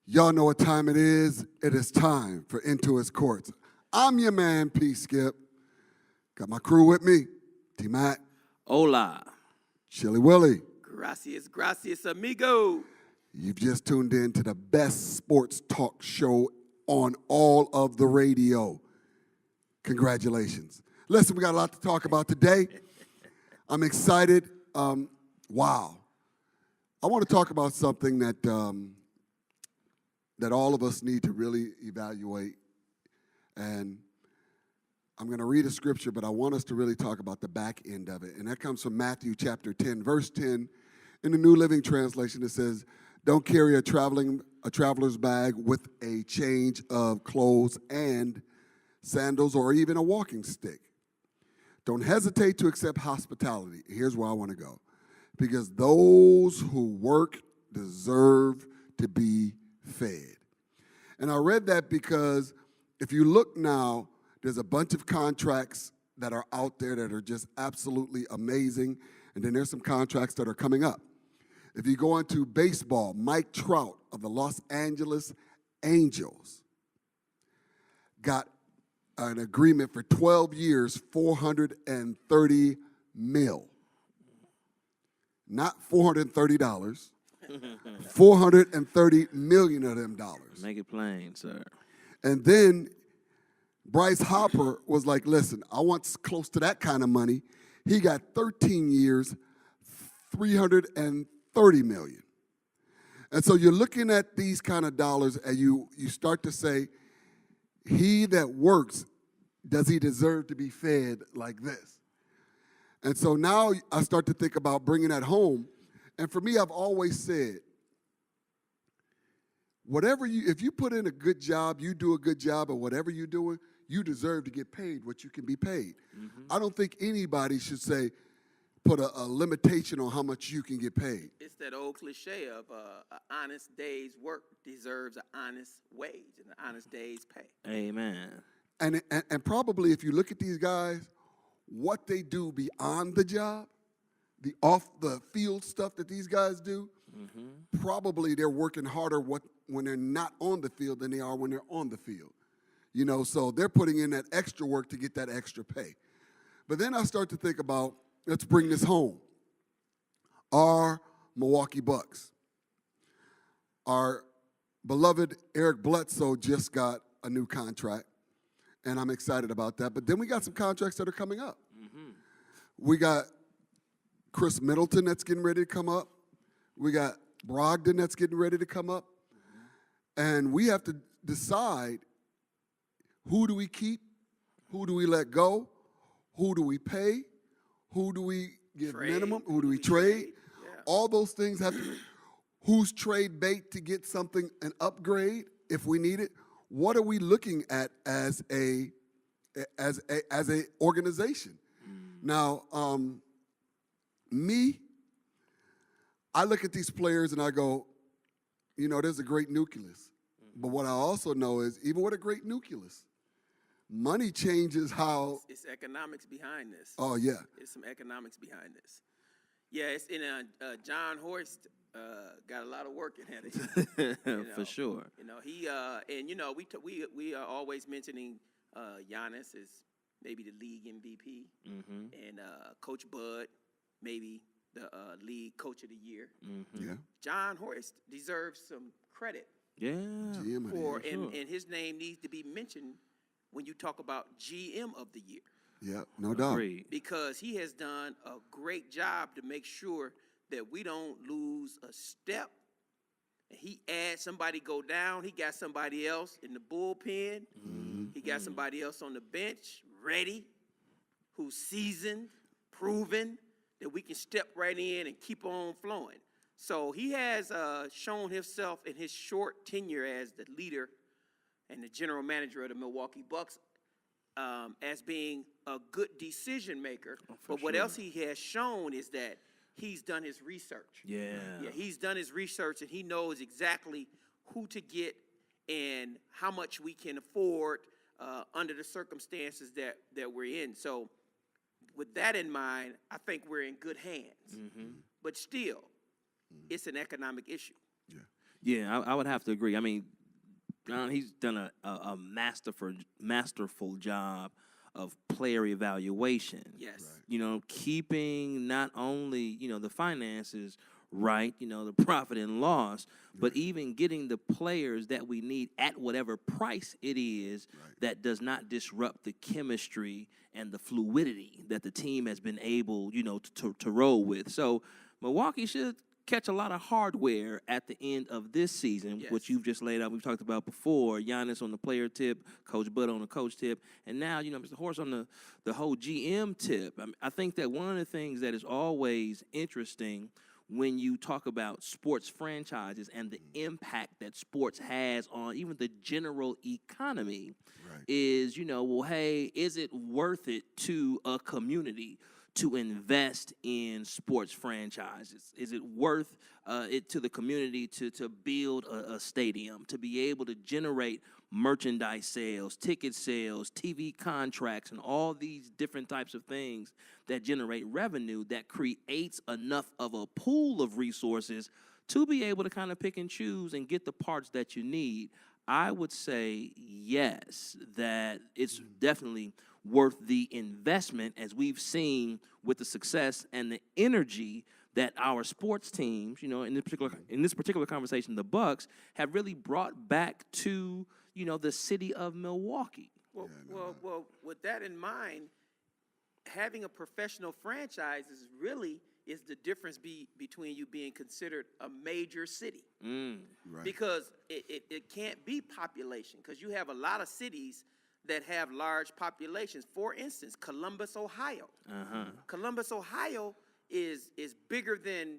Y'all know what time it is. It is time for Into His Courts. I'm your man, P. Skip. Got my crew with me. T-Mac. Hola. Chili Willie. Gracias, gracias, amigo. You've just tuned in to the best sports talk show on all of the radio. Congratulations. Listen, we got a lot to talk about today. I'm excited. Wow. I want to talk about something that all of us need to really evaluate. And I'm going to read a scripture, but I want us to really talk about the back end of it. And that comes from Matthew chapter 10, verse 10. In the New Living Translation, it says, "Don't carry a traveler's bag with a change of clothes and sandals or even a walking stick. Don't hesitate to accept hospitality." Here's where I want to go. Because those who work deserve to be fed. And I read that because if you look now, there's a bunch of contracts that are out there that are just absolutely amazing. And then there's some contracts that are coming up. If you go into baseball, Mike Trout of the Los Angeles Angels got an agreement for 12 years, $430 million. Not $430, $430 million of them dollars. Make it plain, sir. And then Bryce Harper was like, listen, I want close to that kind of money. He got 13 years, $330 million. And so you're looking at these kind of dollars and you start to say, he that works, does he deserve to be fed like this? And so now I start to think about bringing that home. And for me, I've always said, if you put in a good job, you do a good job at whatever you're doing, you deserve to get paid what you can be paid. Mm-hmm. I don't think anybody should say, put a limitation on how much you can get paid. It's that old cliche of an honest day's work deserves an honest wage and an honest day's pay. Amen. And probably if you look at these guys, what they do beyond the job, the off-the-field stuff that these guys do, probably they're working harder when they're not on the field than they are when they're on the field. You know, so they're putting in that extra work to get that extra pay. But then I start to think about, let's bring this home. Our Milwaukee Bucks. Our beloved Eric Bledsoe just got a new contract, and I'm excited about that. But then we got some contracts that are coming up. Mm-hmm. We got Chris Middleton that's getting ready to come up. We got Brogdon that's getting ready to come up. Mm-hmm. And we have to decide, who do we keep? Who do we let go? Who do we pay? Who do we give minimum? Who do we trade? Yeah. All those things have to, who's trade bait to get something, an upgrade if we need it? What are we looking at as a organization? Now, I look at these players and I go, you know, there's a great nucleus. But what I also know is, even with a great nucleus, money changes how. It's economics behind this. Oh, yeah. There's some economics behind this. Yeah, it's in John Horst got a lot of work in it. You know, for sure. You know, he and you know, we are always mentioning Giannis as maybe the league MVP, and Coach Bud maybe the league coach of the year. Yeah. John Horst deserves some credit. Yeah. And his name needs to be mentioned when you talk about GM of the year. Yeah, no doubt. Agreed. Because he has done a great job to make sure that we don't lose a step. He adds somebody go down. He got somebody else in the bullpen. He got somebody else on the bench, ready, who's seasoned, proven, that we can step right in and keep on flowing. So he has shown himself in his short tenure as the leader and the general manager of the Milwaukee Bucks as being a good decision maker. But what else he has shown is that he's done his research. Yeah, he's done his research, and he knows exactly who to get and how much we can afford under the circumstances that we're in. So with that in mind, I think we're in good hands. But still, it's an economic issue. Yeah, I would have to agree. I mean, he's done a masterful job of player evaluation. Yes. Right. You know, keeping not only, you know, the finances right, you know, the profit and loss, but even getting the players that we need at whatever price it is that does not disrupt the chemistry and the fluidity that the team has been able, you know, to roll with. So Milwaukee should catch a lot of hardware at the end of this season, Yes. which you've just laid out. We've talked about before. Giannis on the player tip, Coach Bud on the coach tip, and now, you know, Mr. Horst on the whole GM tip. I think that one of the things that is always interesting when you talk about sports franchises and the impact that sports has on even the general economy is, you know, well, hey, is it worth it to a community to invest in sports franchises? Is it worth it to the community to build a stadium, to be able to generate merchandise sales, ticket sales, TV contracts, and all these different types of things that generate revenue that creates enough of a pool of resources to be able to kind of pick and choose and get the parts that you need? I would say yes, that it's definitely worth the investment, as we've seen with the success and the energy that our sports teams, you know, in this particular conversation, the Bucks have really brought back to, you know, the city of Milwaukee. Well, with that in mind, having a professional franchise is the difference between you being considered a major city. Right. Because it can't be population, because you have a lot of cities that have large populations. For instance, Columbus, Ohio. Columbus, Ohio is bigger than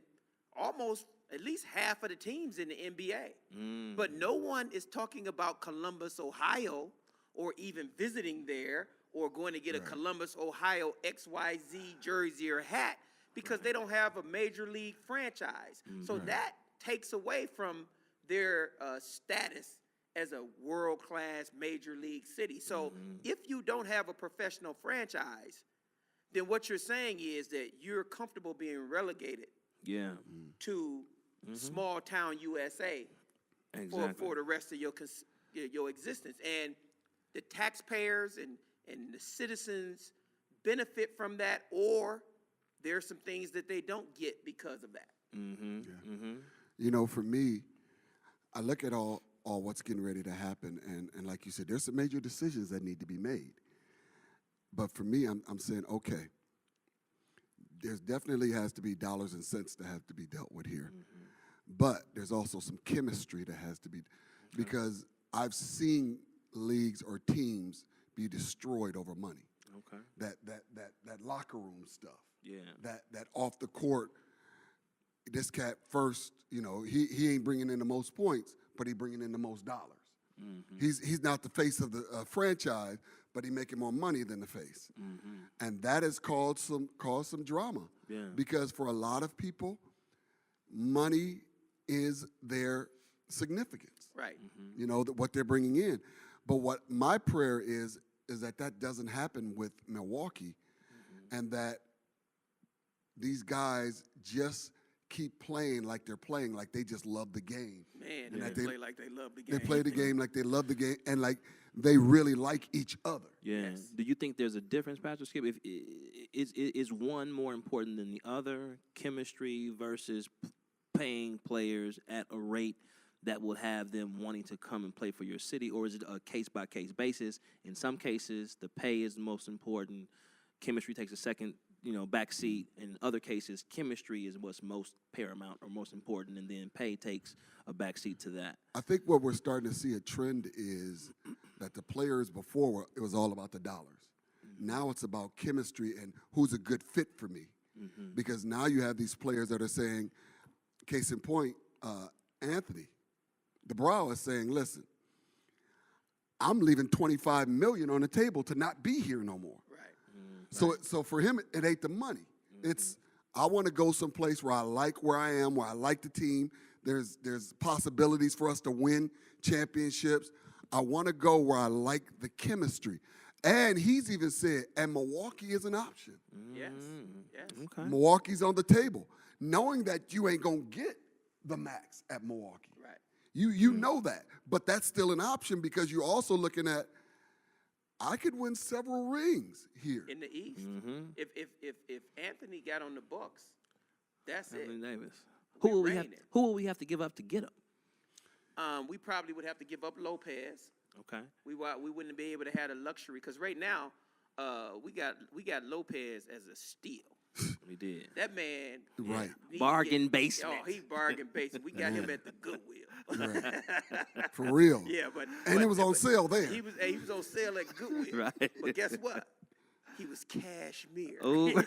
almost at least half of the teams in the NBA. But no one is talking about Columbus, Ohio, or even visiting there, or going to get a Columbus, Ohio XYZ jersey or hat, because they don't have a major league franchise. So that takes away from their status as a world-class major league city. So if you don't have a professional franchise, then what you're saying is that you're comfortable being relegated to small town USA for the rest of your existence. And the taxpayers and the citizens benefit from that, or there's some things that they don't get because of that. You know, for me, I look at all what's getting ready to happen, and like you said, there's some major decisions that need to be made. But for me, I'm saying, okay, there's definitely has to be dollars and cents that have to be dealt with here. But there's also some chemistry that has to be, because I've seen leagues or teams be destroyed over money. That locker room stuff. That off the court, this cat first, you know, he ain't bringing in the most points, but he bringing in the most dollars. He's not the face of the franchise, but he making more money than the face. And that has caused some drama. Because for a lot of people, money is their significance. You know, what they're bringing in. But what my prayer is that doesn't happen with Milwaukee, and that these guys just keep playing like they're playing, like they just love the game. Man, they play like they love the game. They play the game like they love the game, and like they really like each other. Yes. Do you think there's a difference, Pastor Skip? Is one more important than the other? Chemistry versus paying players at a rate that will have them wanting to come and play for your city, or is it a case-by-case basis? In some cases, the pay is the most important. Chemistry takes a second, you know, backseat. In other cases, chemistry is what's most paramount or most important, and then pay takes a backseat to that. I think what we're starting to see a trend is that the players before, it was all about the dollars. Now it's about chemistry and who's a good fit for me. Because now you have these players that are saying, case in point, Anthony DeBrow is saying, listen, I'm leaving $25 million on the table to not be here no more. So for him, it ain't the money. It's, I want to go someplace where I like where I am, where I like the team. There's possibilities for us to win championships. I want to go where I like the chemistry. And he's even said, and Milwaukee is an option. Yes. Okay. Milwaukee's on the table, knowing that you ain't going to get the max at Milwaukee. You know that, but that's still an option because you're also looking at I could win several rings here. In the East. Mm-hmm. If Anthony got on the Bucks, that's Anthony it. Davis. We Who will we have? reigning. Who will we have to give up to get him? We probably would have to give up Lopez. Okay. We wouldn't be able to have the luxury because right now, we got Lopez as a steal. We did. That man, Right. Bargain basement. Oh, he bargain basement. We got him at the Goodwill. Right. For real. Yeah, but And it was on sale there. He was on sale at Goodwill. Right. But guess what? He was cashmere. Oh.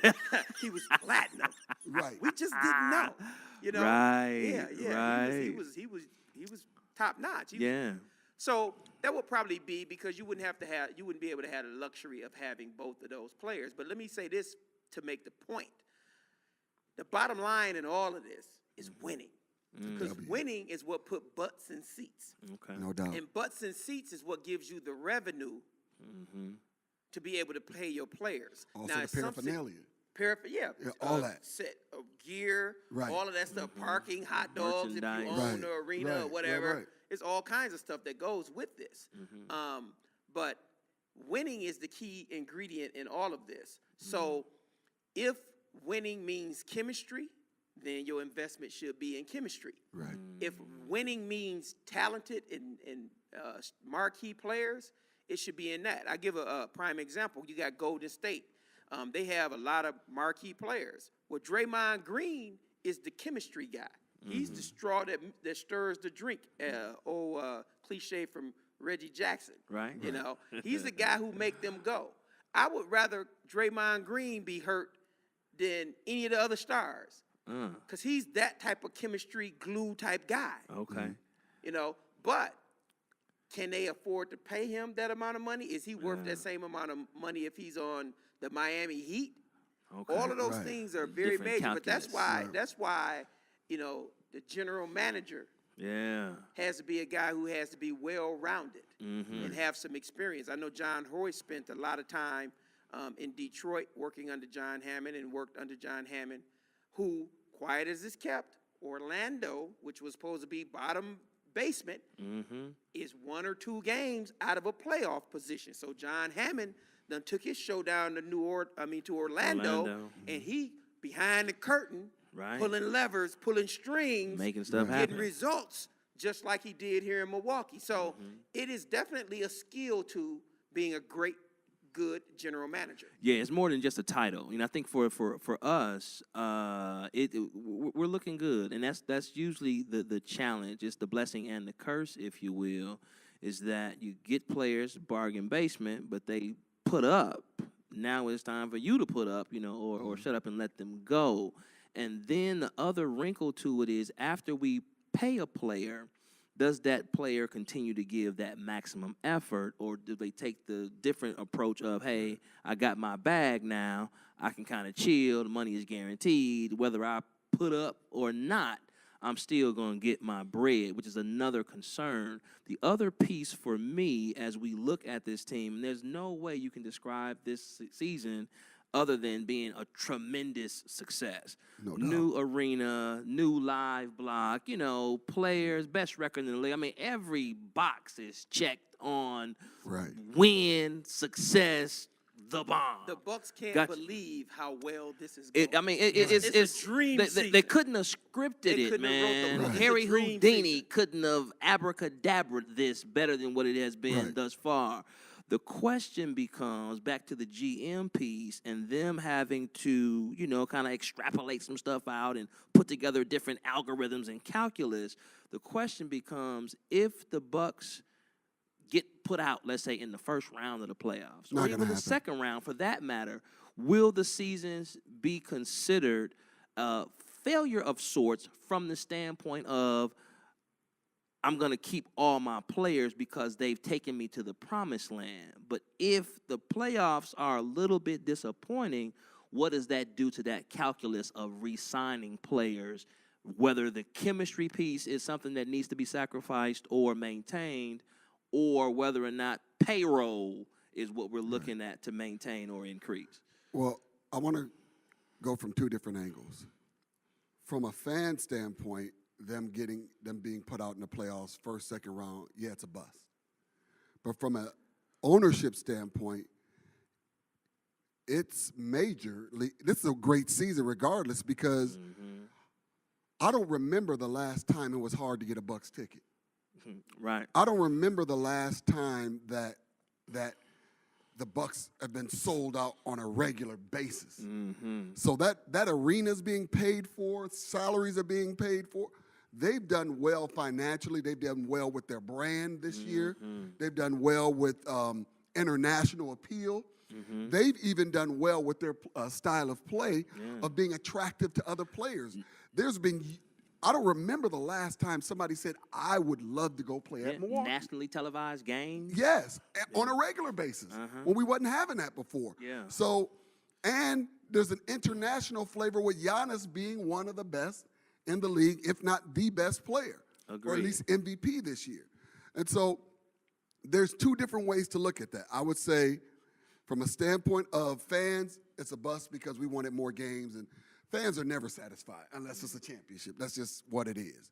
He was platinum. Right. We just didn't know. You know. Right, Yeah. right. He was top notch. Yeah. So that would probably be because you wouldn't be able to have the luxury of having both of those players. But let me say this to make the point. The bottom line in all of this is winning. Because winning is what put butts in seats. Okay. No doubt. And butts in seats is what gives you the revenue to be able to pay your players. Also now, the it's some paraphernalia. Yeah, all that. set of gear, Right. all of that stuff, parking, hot dogs, if you Merchandise. own Right, the arena or right, whatever. right. It's all kinds of stuff that goes with this. But winning is the key ingredient in all of this. So if winning means chemistry, then your investment should be in chemistry. Right. If winning means talented and marquee players, it should be in that. I give a prime example. You got Golden State. They have a lot of marquee players. Well, Draymond Green is the chemistry guy. He's the straw that stirs the drink. Cliche from Reggie Jackson. Right. You know, he's the guy who make them go. I would rather Draymond Green be hurt than any of the other stars. Because he's that type of chemistry glue type guy. Okay. You know, but can they afford to pay him that amount of money? Is he worth that same amount of money if he's on the Miami Heat? Okay. All of those Right. things are very Different major. But that's calculus. why, you know, the general manager Yeah. has to be a guy who has to be well-rounded and have some experience. I know John Hoy spent a lot of time in Detroit working under John Hammond and worked under John Hammond, who, quiet as it's kept, Orlando, which was supposed to be bottom basement, is 1 or 2 games out of a playoff position. So John Hammond done took his show down to Orlando, and he behind the curtain, Right. pulling levers, pulling strings, Making stuff getting happen. results, just like he did here in Milwaukee. So it is definitely a skill to being a good general manager. Yeah, it's more than just a title. You know, I think for us, we're looking good, and that's usually the challenge. It's the blessing and the curse, if you will, is that you get players bargain basement, but they put up. Now it's time for you to put up, you know, or shut up and let them go. And then the other wrinkle to it is after we pay a player, does that player continue to give that maximum effort, or do they take the different approach of, hey, I got my bag now, I can kind of chill, the money is guaranteed, whether I put up or not, I'm still going to get my bread, which is another concern. The other piece for me as we look at this team, and there's no way you can describe this season other than being a tremendous success. No doubt. New arena, new live block, you know, players, best record in the league. I mean, every box is checked on Right. win, success, the bomb. The Bucks can't Gotcha. believe how well this is going. It's a dream They season. couldn't have scripted They it, couldn't have wrote the man. book. It's a Harry dream Houdini season. couldn't have abracadabraed this better than what it has been Right. thus far. The question becomes back to the GM piece and them having to, you know, kind of extrapolate some stuff out and put together different algorithms and calculus. The question becomes if the Bucks get put out, let's say, in the first round of the playoffs, Not or gonna even the happen. second round for that matter, will the seasons be considered a failure of sorts from the standpoint of I'm going to keep all my players because they've taken me to the promised land? But if the playoffs are a little bit disappointing, what does that do to that calculus of re-signing players, whether the chemistry piece is something that needs to be sacrificed or maintained, or whether or not payroll is what we're looking at to maintain or increase? Well, I want to go from 2 different angles. From a fan standpoint, them being put out in the playoffs, first, second round, yeah, it's a bust. But from an ownership standpoint, it's major. This is a great season regardless because I don't remember the last time it was hard to get a Bucks ticket. Right. I don't remember the last time that the Bucks have been sold out on a regular basis. So that arena's being paid for, salaries are being paid for. They've done well financially. They've done well with their brand this year. They've done well with international appeal. They've even done well with their style of play of being attractive to other players. I don't remember the last time somebody said, I would love to go play at Milwaukee. Nationally televised games. Yes, on a regular basis when we wasn't having that before. Yeah. So, and there's an international flavor with Giannis being one of the best in the league, if not the best player, or at least MVP this year. And so there's two different ways to look at that. I would say from a standpoint of fans, it's a bust because we wanted more games, and fans are never satisfied unless it's a championship. That's just what it is.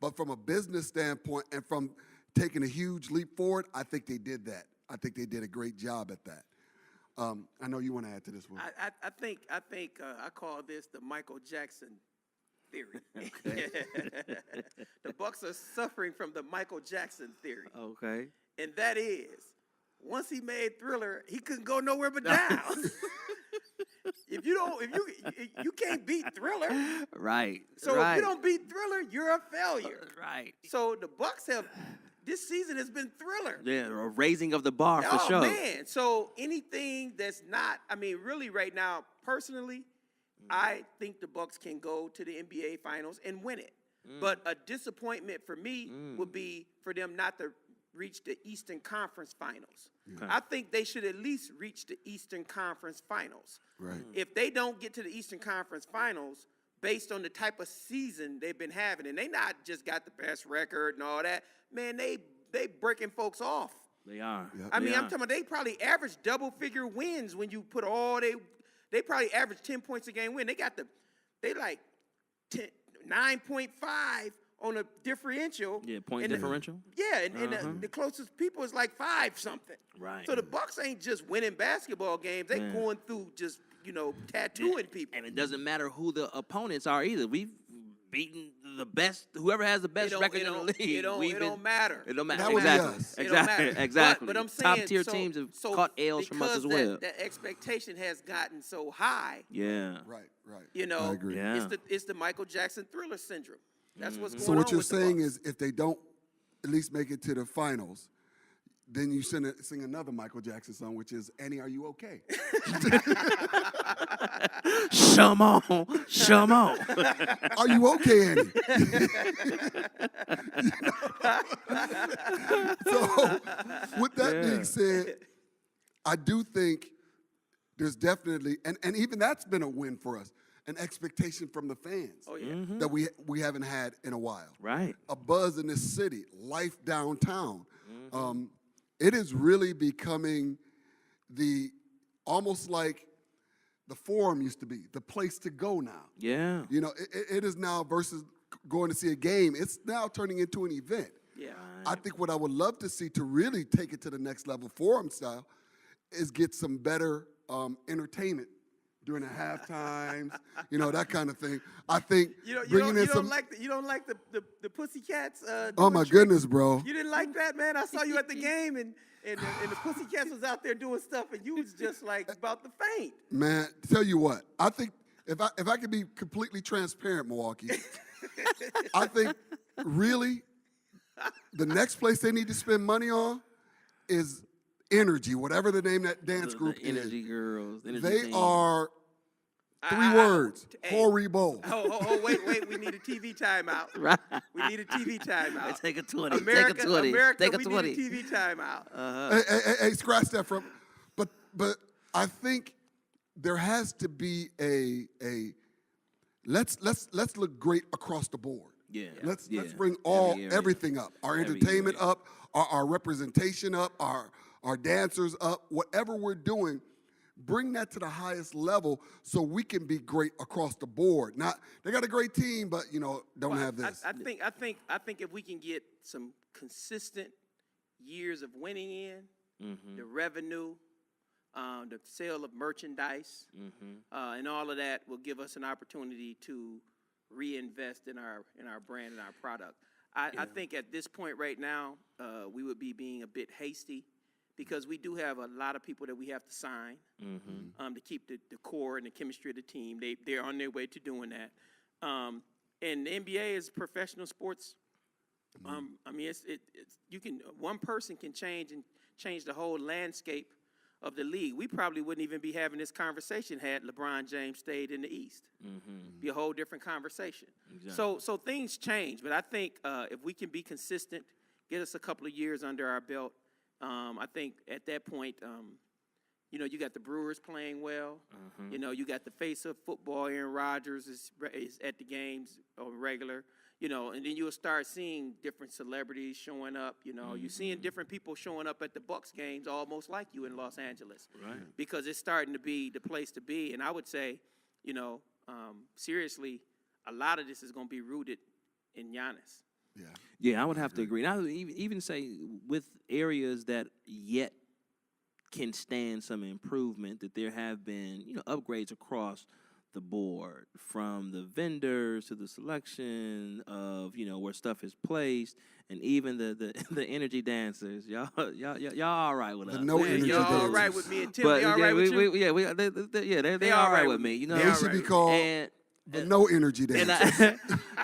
But from a business standpoint and from taking a huge leap forward, I think they did that. I think they did a great job at that. I know you want to add to this one. I think I call this the Michael Jackson theory. The Bucks are suffering from the Michael Jackson theory. Okay. And that is, once he made Thriller, he couldn't go nowhere but down. If you can't beat Thriller. Right. So if you don't beat Thriller, you're a failure. Right. So the Bucks this season has been Thriller. Yeah, a raising of the bar for sure. Oh, man. So anything that's not, really right now, personally, I think the Bucks can go to the NBA Finals and win it. But a disappointment for me would be for them not to reach the Eastern Conference Finals. Okay. I think they should at least reach the Eastern Conference Finals. Right. If they don't get to the Eastern Conference Finals, based on the type of season they've been having, and they not just got the best record and all that, man, they breaking folks off. They are. Yep. I'm talking about they probably average double-figure wins when you put all they probably average 10 points a game win. They like 9.5 on a differential. Yeah, point differential. And the closest people is like 5-something. Right. So the Bucks ain't just winning basketball games. They going through just, tattooing people. And it doesn't matter who the opponents are either. We've beaten the best, whoever has the best record in the league. It don't matter. It don't matter. That would be Exactly. us. It don't matter. Exactly. But I'm saying, top tier teams have caught L's from us as well. Because that expectation has gotten so high. Yeah. Right. I agree. Yeah. It's the Michael Jackson Thriller syndrome. That's what's going So on. what you're with the saying Bucks. is if they don't at least make it to the finals, then you sing another Michael Jackson song, which is Annie, Are You Okay? Shamo. Are you okay, Annie? So with that being said, I do think there's definitely, and even that's been a win for us, an expectation from the fans that we haven't had in a while. Right. A buzz in this city, life downtown. It is really becoming almost like the Forum used to be, the place to go now. Yeah. It is now versus going to see a game. It's now turning into an event. Yeah. I think what I would love to see to really take it to the next level, Forum style, is get some better entertainment during the half times, that kind of thing. I think You bringing in don't some. like the Pussycats. Oh my doing tricks? goodness, bro! You didn't like that, man. I saw you at the game, and the Pussycats was out there doing stuff, and you was just like about to faint. Man, tell you what, I think if I could be completely transparent, Milwaukee, I think really the next place they need to spend money on is Energy, whatever the name of that dance group the Energy is. Girls. Energy They team. are three words, horrible. Wait, we need a TV timeout. Right. We need a TV timeout. Take a 20. America, Take a 20. America, Take a we 20. need a TV timeout. Hey, scratch that from. But I think there has to be a let's look great across the board. Yeah. Let's Yeah. bring Every area. everything up. Our Every entertainment area. up, our representation up, our dancers up, whatever we're doing, Bring that to the highest level so we can be great across the board. Not they got a great team, but don't Well, have this. I think if we can get some consistent years of winning in, the revenue, the sale of merchandise, and all of that will give us an opportunity to reinvest in our brand and our product. I think at this point right now, we would be being a bit hasty because we do have a lot of people that we have to sign to keep the core and the chemistry of the team. They're on their way to doing that. And the NBA is professional sports. I mean, it's one person can change the whole landscape of the league. We probably wouldn't even be having this conversation had LeBron James stayed in the East. Be a whole different conversation. Exactly. So things change, but I think if we can be consistent, get us a couple of years under our belt, I think at that point, you got the Brewers playing well. You got the face of football, Aaron Rodgers is at the games on regular. And then you'll start seeing different celebrities showing up. You're seeing different people showing up at the Bucks games almost like you in Los Angeles. Right. Because it's starting to be the place to be. And I would say, seriously, a lot of this is going to be rooted in Giannis. Yeah, I would have to agree. And I would even say with areas that yet can stand some improvement, that there have been, upgrades across the board, from the vendors to the selection of where stuff is placed, and even the energy dancers. Y'all all right with us? Energy y'all dancers. all right with me and Tim? They all right with you? They all right with me. They should be called the no energy dancers.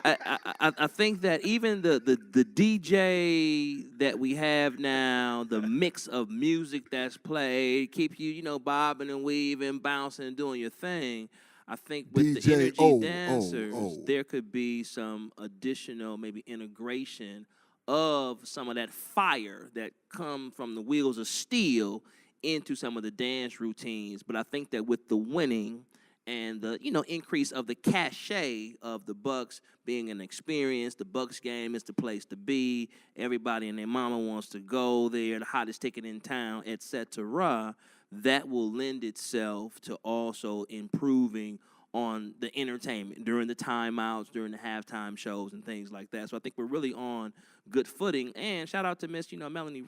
I think that even the DJ that we have now, the mix of music that's played, keep you bobbing and weaving, bouncing and doing your thing. I think with the energy dancers, there could be some additional maybe integration of some of that fire that come from the wheels of steel into some of the dance routines. But I think that with the winning and the increase of the cachet of the Bucks being an experience, the Bucks game is the place to be. Everybody and their mama wants to go there, the hottest ticket in town, etc. That will lend itself to also improving on the entertainment during the timeouts, during the halftime shows, and things like that. So I think we're really on good footing. And shout out to Miss, Melanie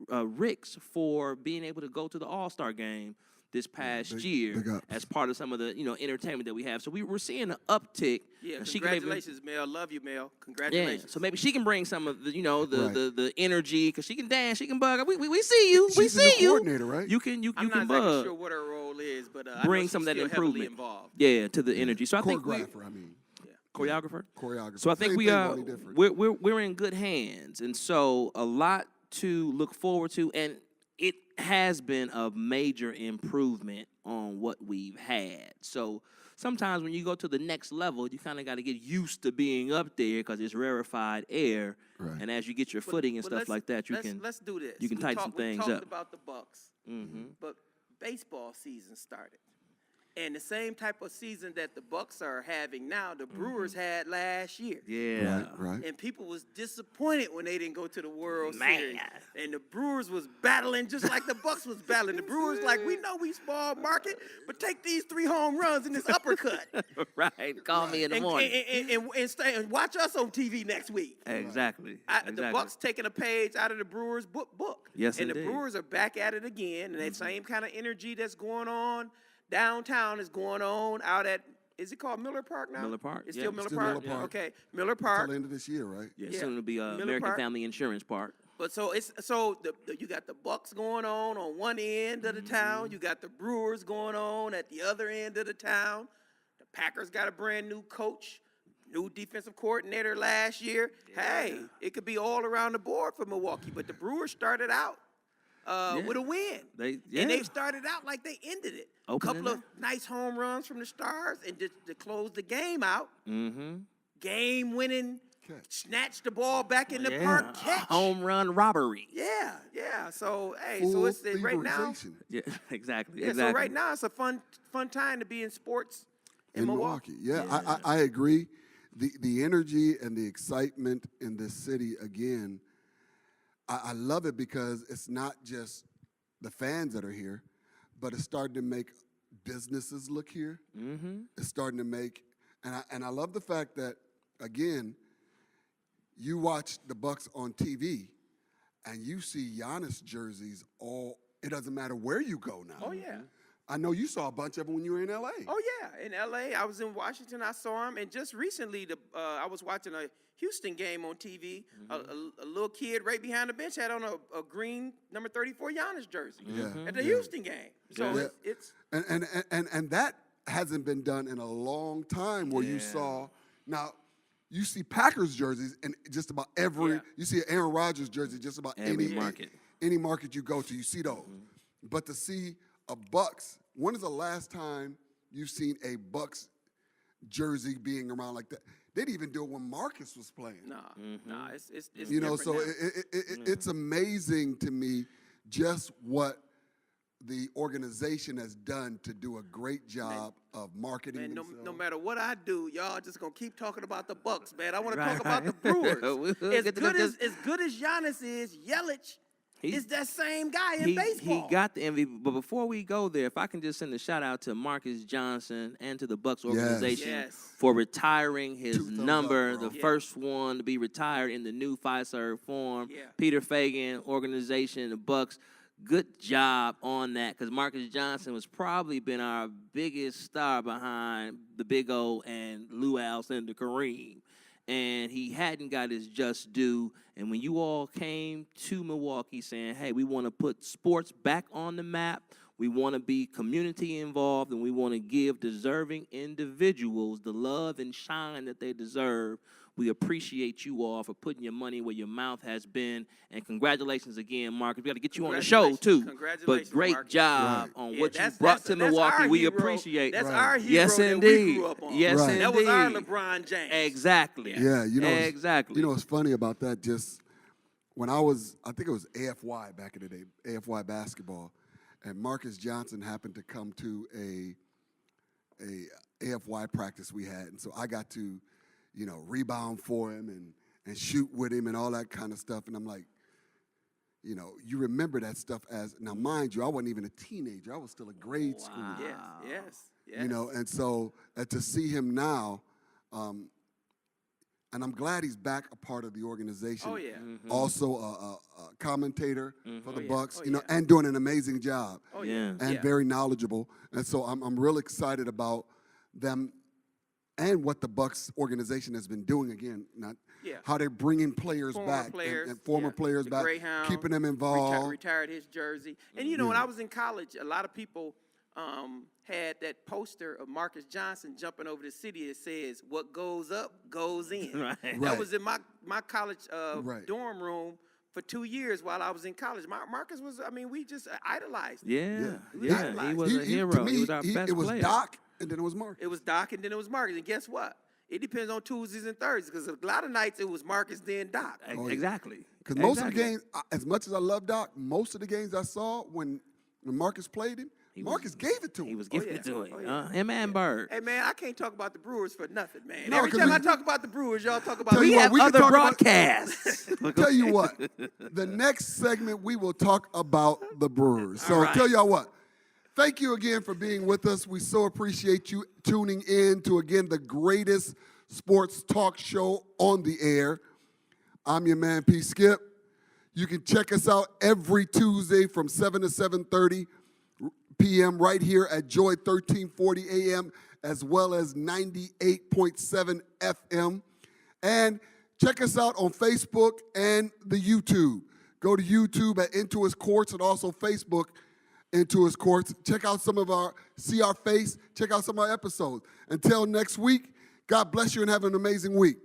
Ricks for being able to go to the All-Star game this past year as part of some of the entertainment that we have. So we're seeing an uptick. Yeah, congratulations, Mel. Love you, Mel. Congratulations. Yeah, so maybe she can bring some of the the energy, because she can dance, she can bug. We see you. She's we see you. Coordinator, right? You can I'm can not bug. exactly sure what her role is, but bring I know some of that still improvement. Involved. Yeah, to the energy. So I think choreographer. So I think we're in good hands, and so a lot to look forward to, and it has been a major improvement on what we've had. So sometimes when you go to the next level, you kind of got to get used to being up there because it's rarefied air. Right. And as you get your footing and stuff like that, let's do this. You can tighten some things up. We talked about the Bucks, but baseball season started. And the same type of season that the Bucks are having now, the Brewers had last year. Yeah. Right. And people was disappointed when they didn't go to the World Series. And the Brewers was battling just like the Bucks was battling. The Brewers like, we know we small market, but take these 3 home runs in this uppercut. Right. Call me in the morning. And stay and watch us on TV next week. Exactly. The Bucks taking a page out of the Brewers book. Yes, and the Brewers are back at it again. And that same kind of energy that's going on downtown is going on out at, is it called Miller Park now? Miller Park. It's still Miller still Park? Miller Park. Okay, Miller Park. Until the end of this year, right? Yeah, soon it'll be American Park. Family Insurance Park. But so you got the Bucks going on one end of the town. You got the Brewers going on at the other end of the town. The Packers got a brand new coach, new defensive coordinator last year. Yeah. Hey, it could be all around the board for Milwaukee. But the Brewers started out with a win. And they started out like they ended it. A couple of nice home runs from the Stars, and to close the game out, game-winning, snatch the ball back in the park, catch. Home run robbery. Yeah. So, hey, Full it's right now. Yeah, exactly. Yeah, so right now it's a fun time to be in sports in Milwaukee. Yeah, I agree. The energy and the excitement in this city, again, I love it because it's not just the fans that are here, but it's starting to make businesses look here. It's starting to make, and I love the fact that, again, you watch the Bucks on TV, and you see Giannis jerseys all. It doesn't matter where you go now. Oh, yeah. I know you saw a bunch of them when you were in L.A. Oh, yeah. In L.A., I was in Washington. I saw him. And just recently, I was watching a Houston game on TV. A little kid right behind the bench had on a green number 34 Giannis jersey at the Houston game. So Yeah. it's And that hasn't been done in a long time where you saw. Now, you see Packers jerseys in just about every. Yeah. You see an Aaron Rodgers jersey just about Every any market. Any market you go to, you see those. But to see a Bucks, when is the last time you've seen a Bucks jersey being around like that? They didn't even do it when Marcus was playing. nah, it's You know, different so now. it's amazing to me just what the organization has done to do a great job of marketing Man, themselves. no matter what I do, y'all just gonna keep talking about the Bucks, man. I want to Right. talk about the Brewers. We'll as get to good that. as good as Giannis is, Yelich is that same guy in He baseball. got the MVP. But before we go there, if I can just send a shout out to Marcus Johnson and to the Bucks organization Yes. for retiring his 2 thumbs up, number, bro. the Yeah. first one to be retired in the new Fiserv form. Yeah. Peter Fagan organization, the Bucks. Good job on that, because Marcus Johnson was probably been our biggest star behind the Big O and Lou Alcindor Kareem. And he hadn't got his just due. And when you all came to Milwaukee saying, hey, we want to put sports back on the map, we want to be community involved, and we want to give deserving individuals the love and shine that they deserve, we appreciate you all for putting your money where your mouth has been. And congratulations again, Marcus. We got to get you on the show, too. Congratulations, But great Marcus. job Right. on Yeah, what you that's- brought that's- to that's Milwaukee. our We hero. appreciate. That's Right. our hero Yes, that indeed. we grew up on. Yes, Right. indeed. That was our LeBron James. Exactly. Yeah, you know, exactly. You know what's funny about that? Just when I think it was AFY back in the day, AFY basketball, and Marcus Johnson happened to come to a AFY practice we had, and so I got to, rebound for him and shoot with him and all that kind of stuff, and I'm like, you remember that stuff as, now mind you, I wasn't even a teenager, I was still a grade schooler. Yes. And so to see him now, and I'm glad he's back a part of the organization. Oh, yeah. Also a commentator for the Oh, yeah. Bucks, Oh, yeah. and doing an amazing job. Oh, Yeah. yeah. And very knowledgeable. And so I'm real excited about them and what the Bucks organization has been doing again. Yeah. How they're bringing players Former back players, and former yeah. players The back, Greyhound keeping them involved. Retired his jersey. And when I was in college, a lot of people had that poster of Marcus Johnson jumping over the city that says, "What goes up goes in." Right. Right. That was in my college Right. dorm room for 2 years while I was in college. Marcus was, we just idolized him. Yeah. We He idolized was him. a hero. To me, he was our best it was player. Doc, and then it was Marcus. It was Doc, and then it was Marcus. And guess what? It depends on Tuesdays and Thursdays, because a lot of nights it was Marcus, then Doc. Exactly. Because most of the Exactly. games, as much as I love Doc, most of the games I saw when Marcus played him, Marcus gave it to him. He was gifted yeah. to it. Oh, yeah. Him and Bird. Hey, man, I can't talk about the Brewers for nothing, man. No, Every 'cause time we- I talk about the Brewers, y'all talk about Tell We you what, have we can other talk about- broadcasts. Tell you what, the next segment we will talk about the Brewers. So right. tell y'all what, thank you again for being with us. We so appreciate you tuning in to, again, the greatest sports talk show on the air. I'm your man, P. Skip. You can check us out every Tuesday from 7 to 7:30 p.m. right here at Joy 1340 AM, as well as 98.7 FM. And check us out on Facebook and the YouTube. Go to YouTube at Into His Courts, and also Facebook Into His Courts. Check out see our face, check out some of our episodes. Until next week, God bless you and have an amazing week.